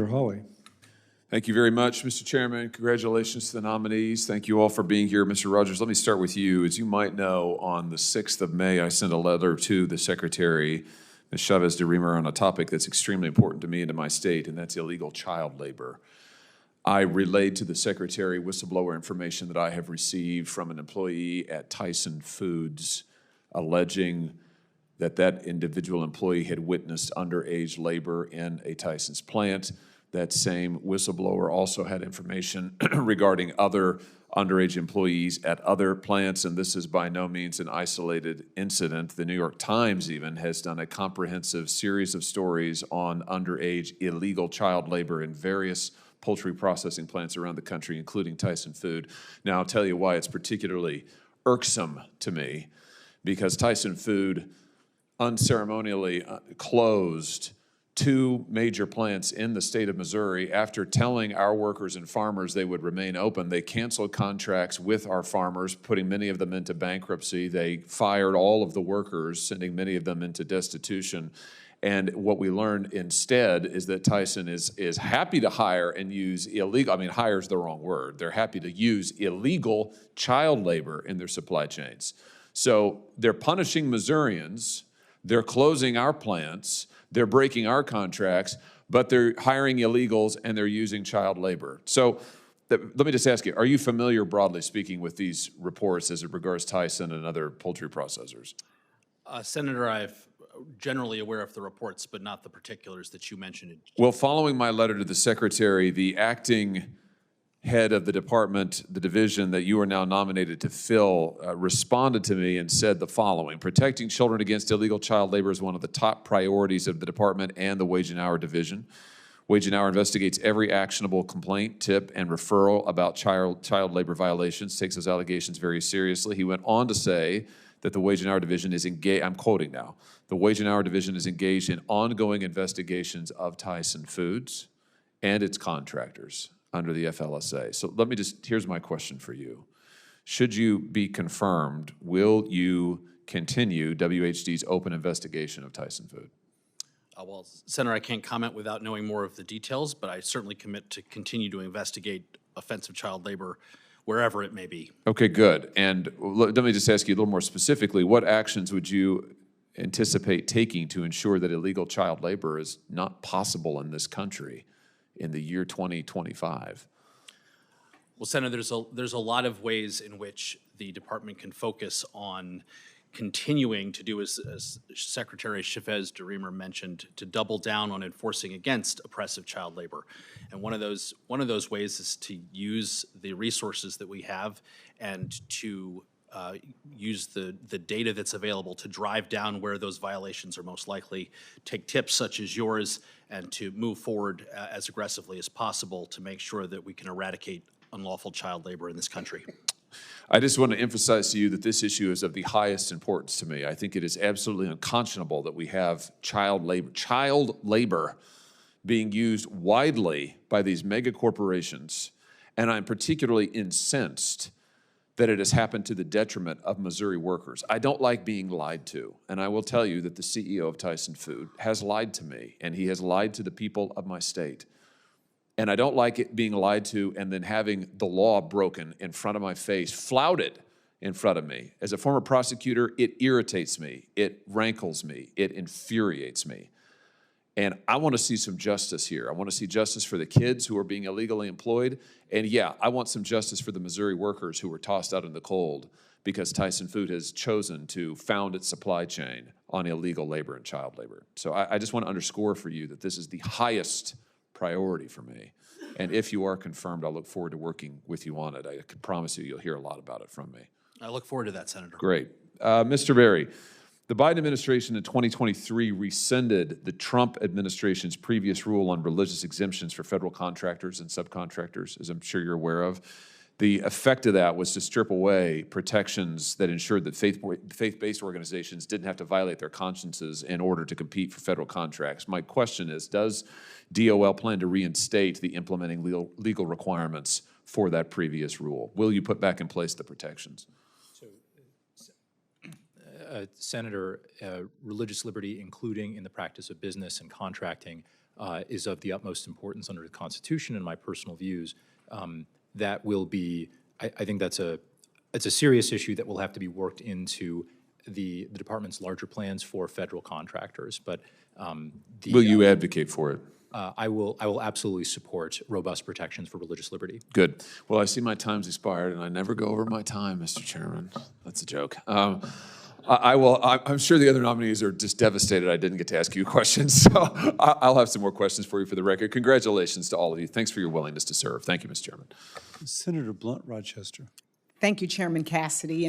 Hawley. Thank you very much, Mr. Chairman. Congratulations to the nominees. Thank you all for being here. Mr. Rogers, let me start with you. As you might know, on the 6th of May, I sent a letter to the Secretary, Ms. Chavez de Remer, on a topic that's extremely important to me and to my state, and that's illegal child labor. I relayed to the Secretary whistleblower information that I have received from an employee at Tyson Foods alleging that that individual employee had witnessed underage labor in a Tyson's plant. That same whistleblower also had information regarding other underage employees at other plants, and this is by no means an isolated incident. The New York Times even has done a comprehensive series of stories on underage illegal child labor in various poultry processing plants around the country, including Tyson Food. Now, I'll tell you why it's particularly irksome to me, because Tyson Food unceremonially closed 2 major plants in the state of Missouri after telling our workers and farmers they would remain open. They canceled contracts with our farmers, putting many of them into bankruptcy. They fired all of the workers, sending many of them into destitution. And what we learned instead is that Tyson is happy to hire and use illegal, hire is the wrong word. They're happy to use illegal child labor in their supply chains. So they're punishing Missourians, they're closing our plants, they're breaking our contracts, but they're hiring illegals and they're using child labor. So let me just ask you, are you familiar, broadly speaking, with these reports as it regards Tyson and other poultry processors? Senator, I'm generally aware of the reports, but not the particulars that you mentioned. Well, following my letter to the Secretary, the acting head of the department, the division that you are now nominated to fill, responded to me and said the following: protecting children against illegal child labor is one of the top priorities of the department and the Wage and Hour Division. Wage and Hour investigates every actionable complaint, tip, and referral about child labor violations, takes those allegations very seriously. He went on to say that the Wage and Hour Division is engaged, I'm quoting now, the Wage and Hour Division is engaged in ongoing investigations of Tyson Foods and its contractors under the FLSA. So here's my question for you. Should you be confirmed, will you continue WHD's open investigation of Tyson Food? Well, Senator, I can't comment without knowing more of the details, but I certainly commit to continue to investigate offensive child labor wherever it may be. Okay, good. And let me just ask you a little more specifically, what actions would you anticipate taking to ensure that illegal child labor is not possible in this country in the year 2025? Well, Senator, there's a lot of ways in which the department can focus on continuing to do, as Secretary Chavez de Remer mentioned, to double down on enforcing against oppressive child labor. And one of those ways is to use the resources that we have and to use the data that's available to drive down where those violations are most likely, take tips such as yours, and to move forward as aggressively as possible to make sure that we can eradicate unlawful child labor in this country. I just want to emphasize to you that this issue is of the highest importance to me. I think it is absolutely unconscionable that we have child labor being used widely by these mega corporations, and I'm particularly incensed that it has happened to the detriment of Missouri workers. I don't like being lied to, and I will tell you that the CEO of Tyson Food has lied to me, and he has lied to the people of my state. And I don't like it being lied to and then having the law broken in front of my face, flouted in front of me. As a former prosecutor, it irritates me, it rankles me, it infuriates me. And I want to see some justice here. I want to see justice for the kids who are being illegally employed. And yeah, I want some justice for the Missouri workers who were tossed out in the cold because Tyson Food has chosen to found its supply chain on illegal labor and child labor. So I just want to underscore for you that this is the highest priority for me. And if you are confirmed, I look forward to working with you on it. I can promise you, you'll hear a lot about it from me. I look forward to that, Senator. Great. Mr. Berry, the Biden administration in 2023 rescinded the Trump administration's previous rule on religious exemptions for federal contractors and subcontractors, as I'm sure you're aware of. The effect of that was to strip away protections that ensured that faith-based organizations didn't have to violate their consciences in order to compete for federal contracts. My question is, does DOL plan to reinstate the implementing legal requirements for that previous rule? Will you put back in place the protections? Senator, religious liberty, including in the practice of business and contracting, is of the utmost importance under the Constitution and my personal views, that will be, I think it's a serious issue that will have to be worked into the department's larger plans for federal contractors. But Will you advocate for it? I will absolutely support robust protections for religious liberty. Good. Well, I see my time's expired, and I never go over my time, Mr. Chairman. That's a joke. I'm sure the other nominees are just devastated I didn't get to ask you questions, so I'll have some more questions for you for the record. Congratulations to all of you. Thanks for your willingness to serve. Thank you, Mr. Chairman. Senator Blunt, Rochester. Thank you, Chairman Cassidy, and